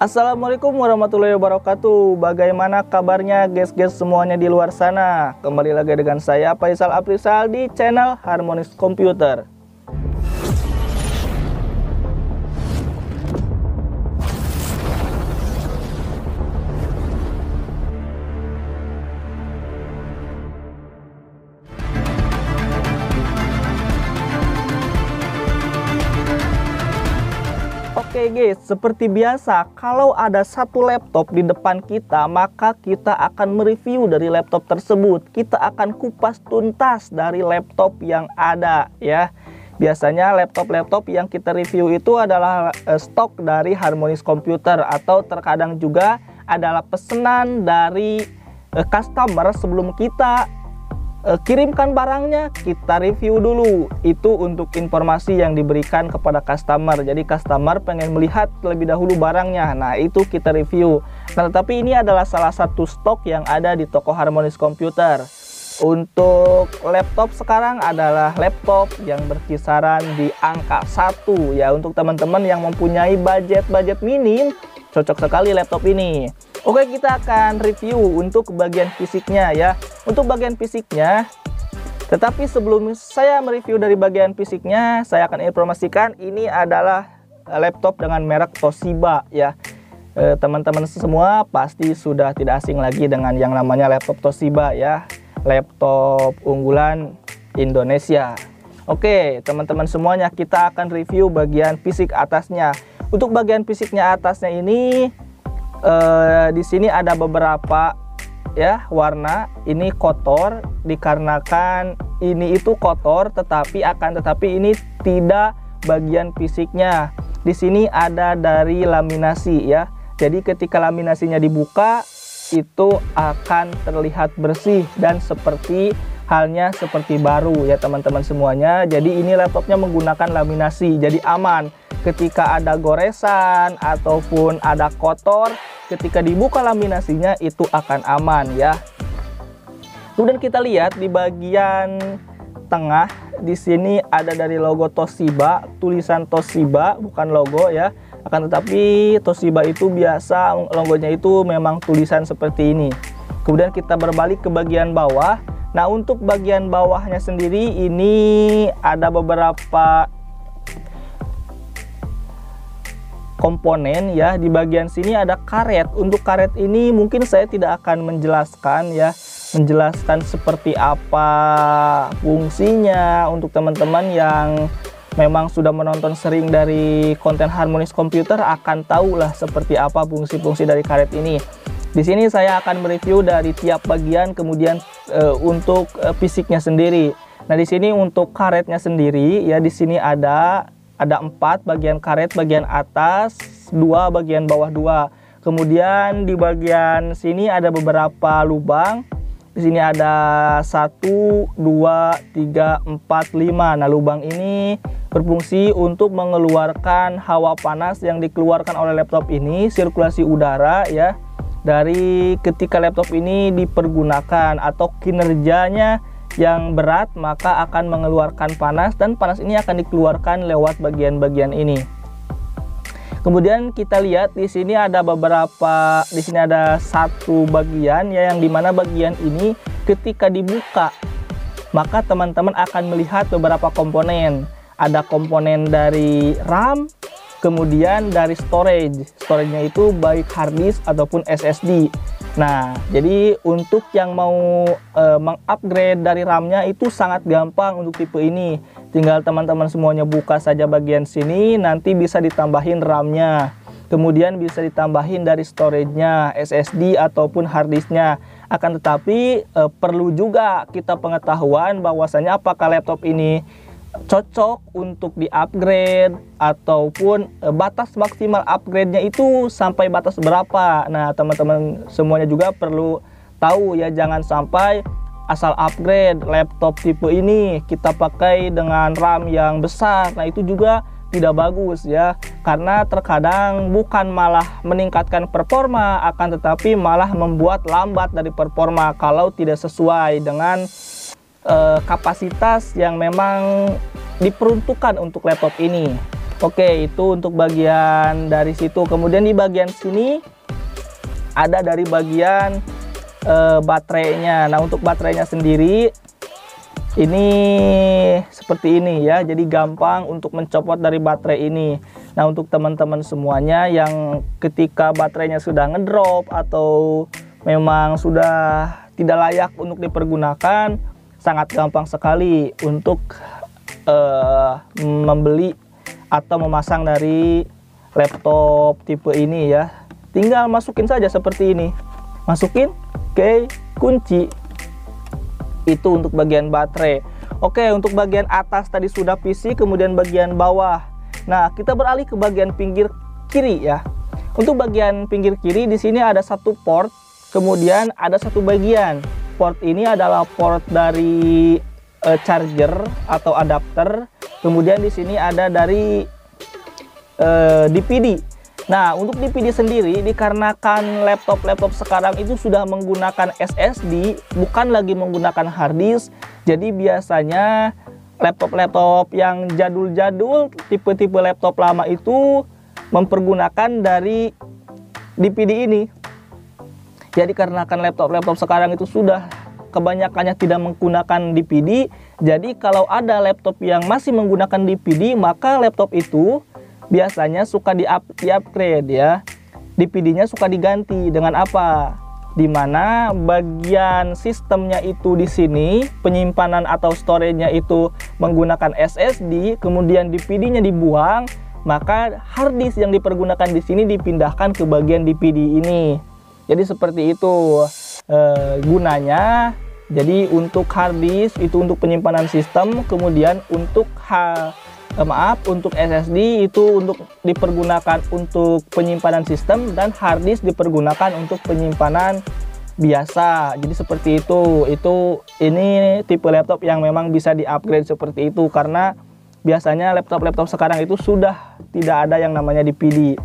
Assalamualaikum warahmatullahi wabarakatuh. Bagaimana kabarnya guys semuanya di luar sana? Kembali lagi dengan saya Faisal Aprisal di channel Harmonis Komputer. Oke guys, seperti biasa, kalau ada satu laptop di depan kita, maka kita akan mereview dari laptop tersebut. Kita akan kupas tuntas dari laptop yang ada ya. Biasanya laptop-laptop yang kita review itu adalah stok dari Harmonis Komputer, atau terkadang juga adalah pesanan dari customer sebelum kita kirimkan barangnya, kita review dulu. Itu untuk informasi yang diberikan kepada customer. Jadi customer pengen melihat terlebih dahulu barangnya, nah itu kita review. Nah, tetapi ini adalah salah satu stok yang ada di toko Harmonis Komputer. Untuk laptop sekarang adalah laptop yang berkisaran di angka 1 ya. Untuk teman-teman yang mempunyai budget minim, cocok sekali laptop ini. Oke, kita akan review untuk bagian fisiknya ya. Untuk bagian fisiknya, tetapi sebelum saya mereview dari bagian fisiknya, saya akan informasikan ini adalah laptop dengan merek Toshiba ya. Teman-teman semua pasti sudah tidak asing lagi dengan yang namanya laptop Toshiba ya. Laptop unggulan Indonesia. Oke, teman-teman semuanya, kita akan review bagian fisik atasnya. Untuk bagian fisiknya atasnya ini, di sini ada beberapa ya warna. Ini kotor dikarenakan ini itu kotor, tetapi ini tidak bagian fisiknya. Di sini ada dari laminasi ya. Jadi ketika laminasinya dibuka, itu akan terlihat bersih dan seperti halnya seperti baru ya teman-teman semuanya. Jadi ini laptopnya menggunakan laminasi, jadi aman. Ketika ada goresan ataupun ada kotor, ketika dibuka laminasinya itu akan aman ya. Kemudian kita lihat di bagian tengah, di sini ada dari logo Toshiba, tulisan Toshiba bukan logo ya. Akan tetapi Toshiba itu biasa logonya itu memang tulisan seperti ini. Kemudian kita berbalik ke bagian bawah. Nah, untuk bagian bawahnya sendiri ini ada beberapa komponen ya. Di bagian sini ada karet. Untuk karet ini mungkin saya tidak akan menjelaskan ya, menjelaskan seperti apa fungsinya. Untuk teman-teman yang memang sudah menonton sering dari konten Harmonis Komputer akan tahulah seperti apa fungsi-fungsi dari karet ini. Di sini saya akan mereview dari tiap bagian, kemudian untuk fisiknya sendiri. Nah, di sini untuk karetnya sendiri ya, di sini ada 4 bagian karet, bagian atas 2, bagian bawah 2. Kemudian di bagian sini ada beberapa lubang. Di sini ada 1, 2, 3, 4, 5. Nah, lubang ini berfungsi untuk mengeluarkan hawa panas yang dikeluarkan oleh laptop ini, sirkulasi udara ya, dari ketika laptop ini dipergunakan atau kinerjanya yang berat, maka akan mengeluarkan panas, dan panas ini akan dikeluarkan lewat bagian-bagian ini. Kemudian kita lihat di sini ada beberapa, di sini ada satu bagian ya, yang dimana bagian ini ketika dibuka maka teman-teman akan melihat beberapa komponen. Ada komponen dari RAM, kemudian dari storage-nya itu baik hard disk ataupun SSD. Nah, jadi untuk yang mau mengupgrade dari RAM-nya itu sangat gampang untuk tipe ini. Tinggal teman-teman semuanya buka saja bagian sini, nanti bisa ditambahin RAM-nya. Kemudian bisa ditambahin dari storage-nya, SSD ataupun hard disk-nya. Akan tetapi perlu juga kita pengetahuan bahwasanya apakah laptop ini cocok untuk di-upgrade ataupun batas maksimal upgrade-nya itu sampai batas berapa. Nah, teman-teman semuanya juga perlu tahu ya, jangan sampai asal upgrade laptop tipe ini kita pakai dengan RAM yang besar. Nah, itu juga tidak bagus ya, karena terkadang bukan malah meningkatkan performa, akan tetapi malah membuat lambat dari performa kalau tidak sesuai dengan kapasitas yang memang diperuntukkan untuk laptop ini. Oke, itu untuk bagian dari situ. Kemudian di bagian sini ada dari bagian baterainya. Nah, untuk baterainya sendiri ini seperti ini ya. Jadi gampang untuk mencopot dari baterai ini. Nah, untuk teman-teman semuanya yang ketika baterainya sudah ngedrop atau memang sudah tidak layak untuk dipergunakan, sangat gampang sekali untuk membeli atau memasang dari laptop tipe ini ya. Tinggal masukin saja seperti ini, masukin, oke, kunci. Itu untuk bagian baterai. Oke, untuk bagian atas tadi sudah PC, kemudian bagian bawah. Nah, kita beralih ke bagian pinggir kiri ya. Untuk bagian pinggir kiri di sini ada satu port, kemudian ada satu bagian. Port ini adalah port dari charger atau adapter. Kemudian di sini ada dari DPD. Nah, untuk DPD sendiri dikarenakan laptop-laptop sekarang itu sudah menggunakan SSD, bukan lagi menggunakan hard disk. Jadi biasanya laptop-laptop yang jadul-jadul, tipe-tipe laptop lama itu mempergunakan dari DPD ini. Jadi dikarenakan laptop-laptop sekarang itu sudah kebanyakannya tidak menggunakan DPD. Jadi kalau ada laptop yang masih menggunakan DPD, maka laptop itu biasanya suka di-upgrade ya. DPD-nya suka diganti dengan apa? Dimana bagian sistemnya itu di sini, penyimpanan atau storage-nya itu menggunakan SSD, kemudian DPD-nya dibuang, maka hard disk yang dipergunakan di sini dipindahkan ke bagian DPD ini. Jadi seperti itu gunanya. Jadi untuk hard disk itu untuk penyimpanan sistem, kemudian untuk untuk SSD itu untuk dipergunakan untuk penyimpanan sistem, dan hard disk dipergunakan untuk penyimpanan biasa. Jadi seperti itu. Ini tipe laptop yang memang bisa di-upgrade seperti itu, karena biasanya laptop-laptop sekarang itu sudah tidak ada yang namanya DPD.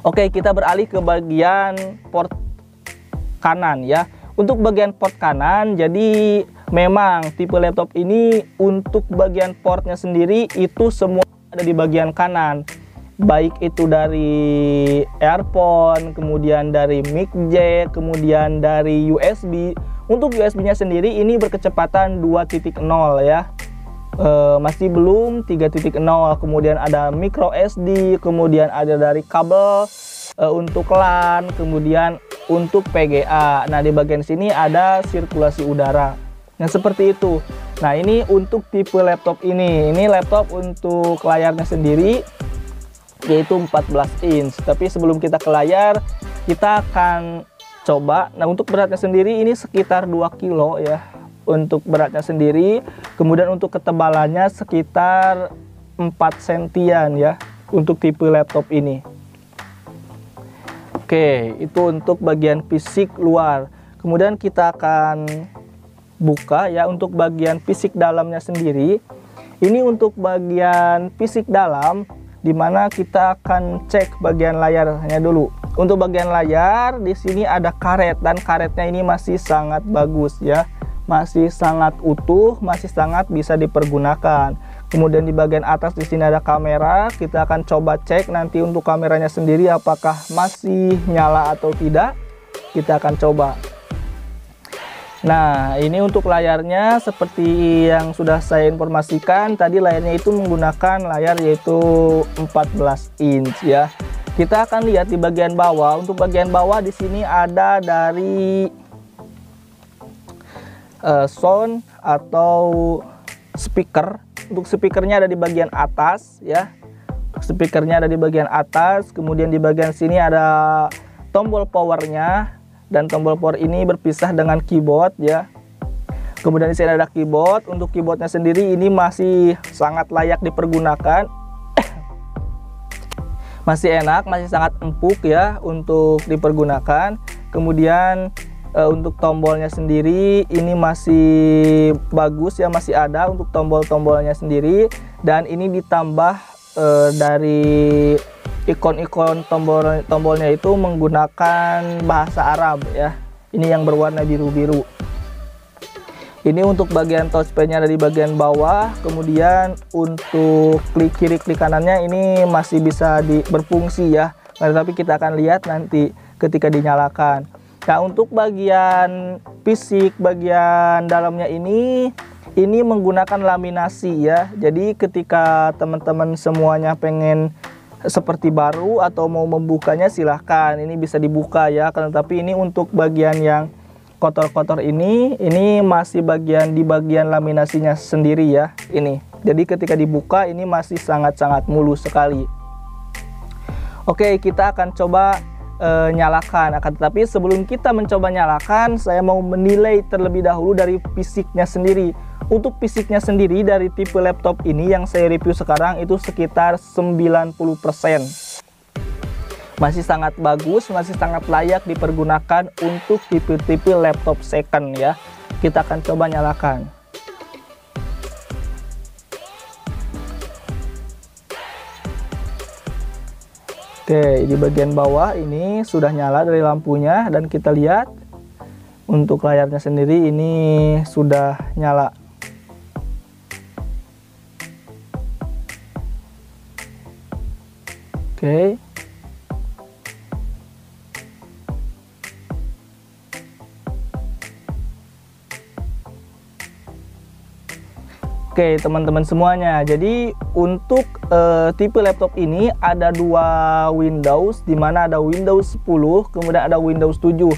Oke, kita beralih ke bagian port kanan ya. Untuk bagian port kanan, jadi memang tipe laptop ini untuk bagian portnya sendiri itu semua ada di bagian kanan. Baik itu dari earphone, kemudian dari mic jack, kemudian dari USB. Untuk USB-nya sendiri ini berkecepatan 2.0 ya. Masih belum 3.0. Kemudian ada micro SD, kemudian ada dari kabel untuk LAN, kemudian untuk PGA. Nah, di bagian sini ada sirkulasi udara. Nah, seperti itu. Nah, ini untuk tipe laptop ini. Ini laptop untuk layarnya sendiri yaitu 14 inch. Tapi sebelum kita ke layar, kita akan coba. Nah, untuk beratnya sendiri ini sekitar 2 kilo ya. Untuk beratnya sendiri. Kemudian untuk ketebalannya sekitar 4 sentian ya untuk tipe laptop ini. Oke, itu untuk bagian fisik luar. Kemudian kita akan buka ya untuk bagian fisik dalamnya sendiri. Ini untuk bagian fisik dalam, dimana kita akan cek bagian layarnya dulu. Untuk bagian layar di sini ada karet, dan karetnya ini masih sangat bagus ya, masih sangat utuh, masih sangat bisa dipergunakan. Kemudian di bagian atas di sini ada kamera. Kita akan coba cek nanti untuk kameranya sendiri apakah masih nyala atau tidak. Kita akan coba. Nah, ini untuk layarnya seperti yang sudah saya informasikan tadi, layarnya itu menggunakan layar yaitu 14 inch ya. Kita akan lihat di bagian bawah. Untuk bagian bawah di sini ada dari sound atau speaker. Untuk speakernya ada di bagian atas ya. Untuk speakernya ada di bagian atas. Kemudian di bagian sini ada tombol powernya, dan tombol power ini berpisah dengan keyboard ya. Kemudian di sini ada keyboard. Untuk keyboardnya sendiri ini masih sangat layak dipergunakan. Masih enak, masih sangat empuk ya untuk dipergunakan. Kemudian untuk tombolnya sendiri ini masih bagus ya, masih ada untuk tombol-tombolnya sendiri. Dan ini ditambah dari ikon-ikon tombolnya itu menggunakan bahasa Arab ya. Ini yang berwarna biru-biru. Ini untuk bagian touchpad-nya ada di bagian bawah, kemudian untuk klik kiri klik kanannya ini masih bisa berfungsi ya. Nah, tapi kita akan lihat nanti ketika dinyalakan. Nah, untuk bagian fisik bagian dalamnya ini menggunakan laminasi ya. Jadi ketika teman-teman semuanya pengen seperti baru atau mau membukanya silahkan, ini bisa dibuka ya. Tapi ini untuk bagian yang kotor-kotor ini masih di bagian laminasinya sendiri ya ini. Jadi ketika dibuka ini masih sangat-sangat mulus sekali. Oke, kita akan coba nyalakan. Tetapi sebelum kita mencoba nyalakan, saya mau menilai terlebih dahulu dari fisiknya sendiri. Untuk fisiknya sendiri dari tipe laptop ini yang saya review sekarang itu sekitar 90%. Masih sangat bagus, masih sangat layak dipergunakan untuk tipe-tipe laptop second ya. Kita akan coba nyalakan. Oke, di bagian bawah ini sudah nyala dari lampunya dan kita lihat untuk layarnya sendiri ini sudah nyala. Oke. Oke teman-teman semuanya, jadi untuk tipe laptop ini ada dua Windows, dimana ada Windows 10 kemudian ada Windows 7.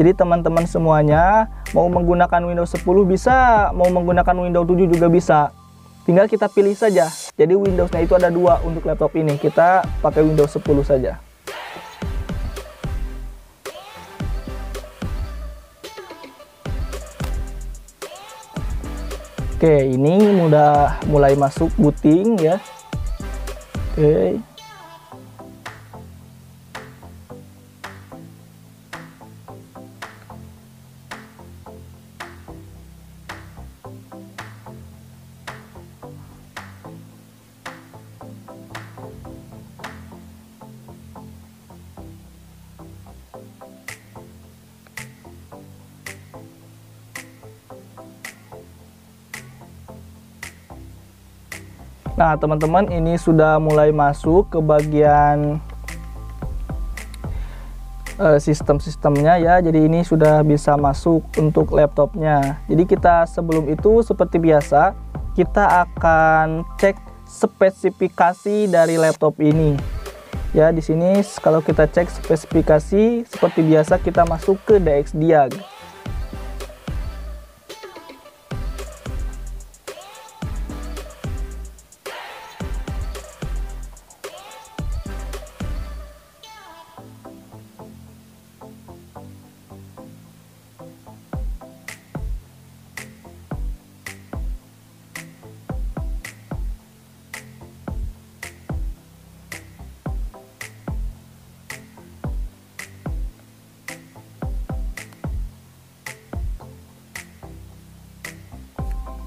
Jadi teman-teman semuanya mau menggunakan Windows 10 bisa, mau menggunakan Windows 7 juga bisa, tinggal kita pilih saja. Jadi Windowsnya itu ada dua untuk laptop ini, kita pakai Windows 10 saja. Oke, ini udah mulai masuk booting ya. Oke. Nah teman-teman, ini sudah mulai masuk ke bagian sistem-sistemnya ya. Jadi ini sudah bisa masuk untuk laptopnya. Jadi kita sebelum itu seperti biasa kita akan cek spesifikasi dari laptop ini. Ya di sini kalau kita cek spesifikasi seperti biasa kita masuk ke DXDiag.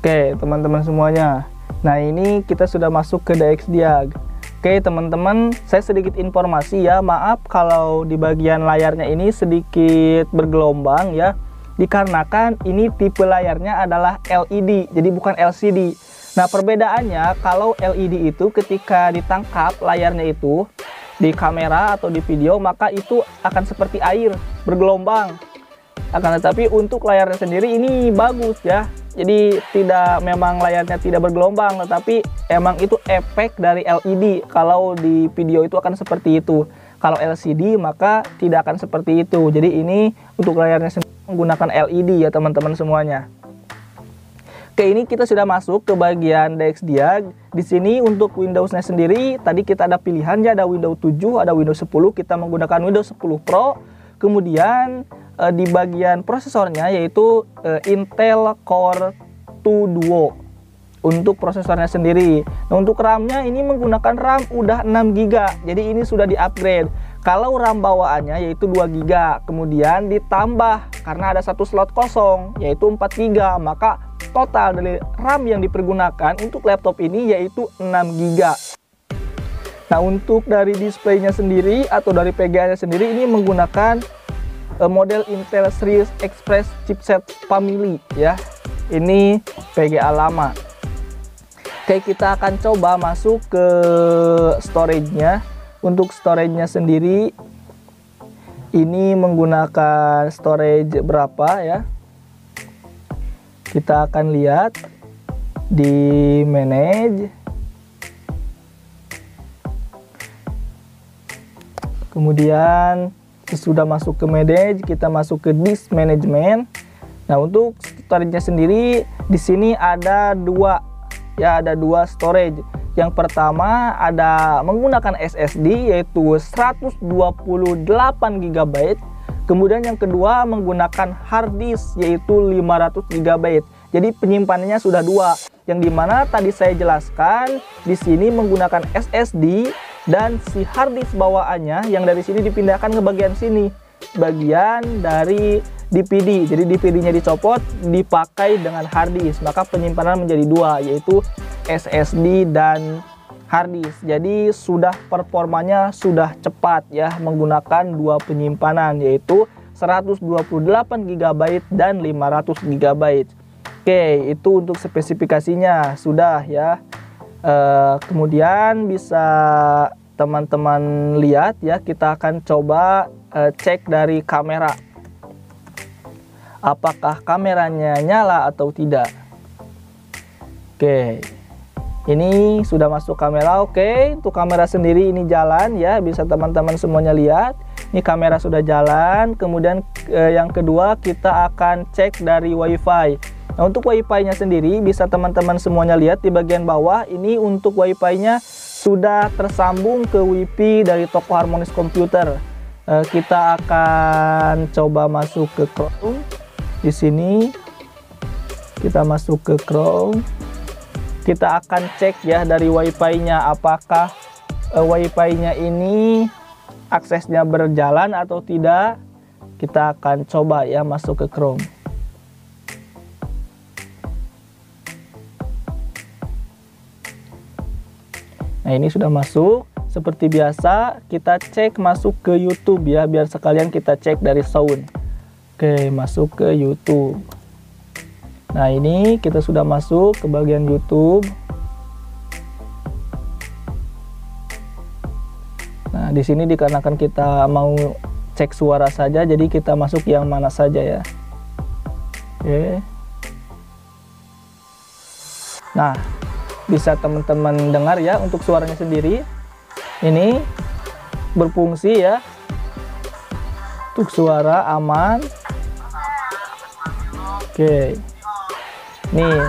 Oke teman-teman semuanya, nah ini kita sudah masuk ke DXDiag. Oke teman-teman, saya sedikit informasi ya, maaf kalau di bagian layarnya ini sedikit bergelombang ya, dikarenakan ini tipe layarnya adalah LED, jadi bukan LCD. Nah perbedaannya, kalau LED itu ketika ditangkap layarnya itu di kamera atau di video, maka itu akan seperti air bergelombang. Akan tetapi untuk layarnya sendiri ini bagus ya. Jadi memang layarnya tidak bergelombang, tetapi emang itu efek dari LED. Kalau di video itu akan seperti itu. Kalau LCD maka tidak akan seperti itu. Jadi ini untuk layarnya sendiri menggunakan LED ya teman-teman semuanya. Oke, ini kita sudah masuk ke bagian DXDiag. Di sini untuk Windows-nya sendiri tadi kita ada pilihannya, ada Windows 7, ada Windows 10. Kita menggunakan Windows 10 Pro. Kemudian di bagian prosesornya yaitu Intel Core 2 Duo untuk prosesornya sendiri. Nah, untuk RAM-nya ini menggunakan RAM udah 6 GB. Jadi ini sudah di-upgrade. Kalau RAM bawaannya yaitu 2 GB, kemudian ditambah karena ada satu slot kosong yaitu 4 GB, maka total dari RAM yang dipergunakan untuk laptop ini yaitu 6 GB. Nah, untuk dari displaynya sendiri atau dari PGA-nya sendiri ini menggunakan model Intel Series Express chipset family ya. ini VGA lama. Oke, kita akan coba masuk ke storage-nya. Untuk storage-nya sendiri ini menggunakan storage berapa ya? Kita akan lihat di manage. Kemudian sudah masuk ke manage, kita masuk ke disk management. Nah, untuk storage-nya sendiri di sini ada dua ya, ada dua storage. Yang pertama ada menggunakan SSD yaitu 128 GB. Kemudian yang kedua menggunakan hard disk yaitu 500 GB. Jadi penyimpanannya sudah dua. Yang dimana tadi saya jelaskan di sini menggunakan SSD dan si hard disk bawaannya yang dari sini dipindahkan ke bagian sini, bagian dari DPD. Jadi DPD-nya dicopot, dipakai dengan hard disk, maka penyimpanan menjadi dua, yaitu SSD dan hard disk. Jadi sudah performanya sudah cepat ya, menggunakan dua penyimpanan yaitu 128 GB dan 500 GB. Oke, itu untuk spesifikasinya sudah ya. Kemudian bisa teman-teman lihat ya, kita akan coba cek dari kamera, apakah kameranya nyala atau tidak. Oke, ini sudah masuk kamera. Oke, untuk kamera sendiri ini jalan ya, bisa teman-teman semuanya lihat. Ini kamera sudah jalan. Kemudian yang kedua kita akan cek dari WiFi. Nah, untuk WiFi-nya sendiri bisa teman-teman semuanya lihat di bagian bawah. Ini untuk WiFi-nya sudah tersambung ke WiFi dari toko Harmonic Computer. Kita akan coba masuk ke Chrome. Di sini kita masuk ke Chrome. Kita akan cek ya dari WiFi-nya, apakah WiFi-nya ini aksesnya berjalan atau tidak. Kita akan coba ya masuk ke Chrome. Nah, ini sudah masuk. Seperti biasa kita cek masuk ke YouTube ya, biar sekalian kita cek dari sound. Oke, masuk ke YouTube. Nah, ini kita sudah masuk ke bagian YouTube. Nah, di sini dikarenakan kita mau cek suara saja, jadi kita masuk yang mana saja ya. Oke. Nah, bisa teman-teman dengar ya untuk suaranya sendiri. Ini berfungsi ya. Untuk suara aman. Oke. Nih.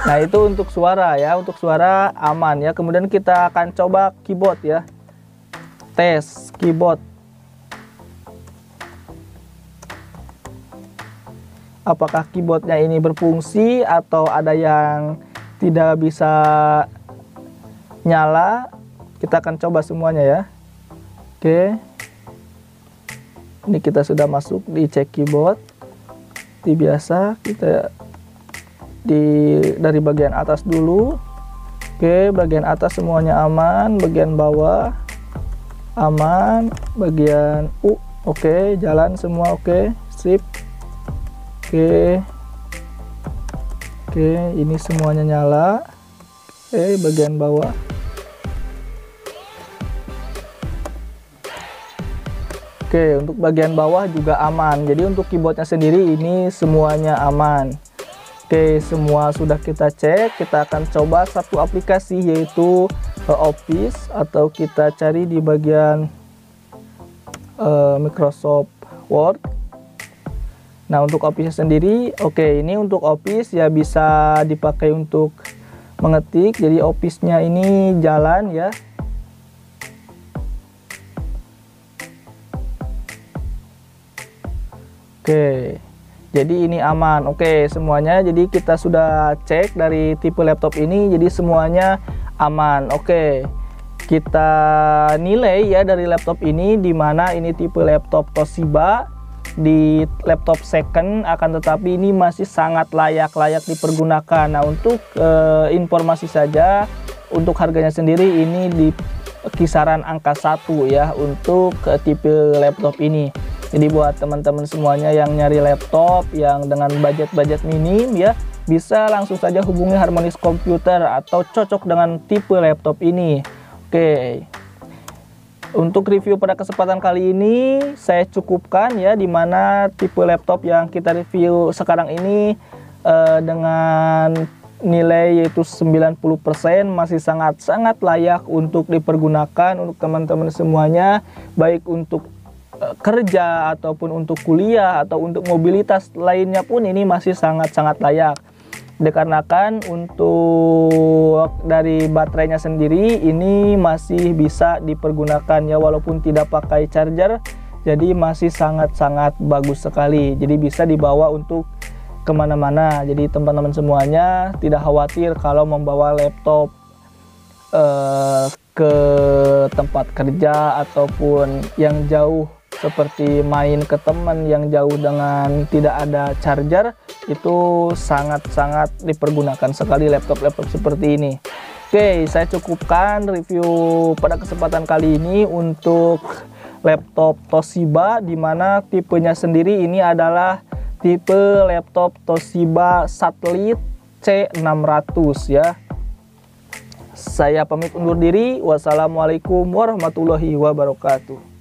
Nah, itu untuk suara ya, untuk suara aman ya. Kemudian kita akan coba keyboard ya. Tes keyboard. Apakah keyboardnya ini berfungsi atau ada yang tidak bisa nyala? Kita akan coba semuanya ya. Oke. Ini kita sudah masuk di cek keyboard. Seperti biasa kita dari bagian atas dulu. Oke, bagian atas semuanya aman, bagian bawah aman, bagian oke, jalan semua oke, sip. Oke, ini semuanya nyala. Oke, bagian bawah. Oke, untuk bagian bawah juga aman. Jadi untuk keyboardnya sendiri ini semuanya aman. Oke, semua sudah kita cek. Kita akan coba satu aplikasi yaitu Office, atau kita cari di bagian Microsoft Word. Nah, untuk Office sendiri, oke, ini untuk Office ya bisa dipakai untuk mengetik. Jadi Office-nya ini jalan ya. Oke, jadi ini aman. Oke, semuanya. Jadi kita sudah cek dari tipe laptop ini, jadi semuanya aman. Oke, kita nilai ya dari laptop ini, dimana ini tipe laptop Toshiba. Di laptop second, akan tetapi ini masih sangat layak dipergunakan. Nah, untuk informasi saja, untuk harganya sendiri ini di kisaran angka 1 ya untuk tipe laptop ini. Jadi buat teman-teman semuanya yang nyari laptop yang dengan budget minim ya, bisa langsung saja hubungi Harmonis Komputer atau cocok dengan tipe laptop ini. Oke. Untuk review pada kesempatan kali ini saya cukupkan ya, dimana tipe laptop yang kita review sekarang ini dengan nilai yaitu 90% masih sangat layak untuk dipergunakan untuk teman-teman semuanya, baik untuk kerja ataupun untuk kuliah atau untuk mobilitas lainnya pun ini masih sangat layak. Dikarenakan untuk dari baterainya sendiri ini masih bisa dipergunakan ya, walaupun tidak pakai charger, jadi masih sangat bagus sekali. Jadi bisa dibawa untuk kemana-mana. Jadi teman-teman semuanya tidak khawatir kalau membawa laptop ke tempat kerja ataupun yang jauh, seperti main ke teman yang jauh dengan tidak ada charger, itu sangat dipergunakan sekali laptop seperti ini. Oke, saya cukupkan review pada kesempatan kali ini untuk laptop Toshiba, dimana tipenya sendiri ini adalah tipe laptop Toshiba Satellite C600 ya. Saya pamit undur diri. Wassalamualaikum warahmatullahi wabarakatuh.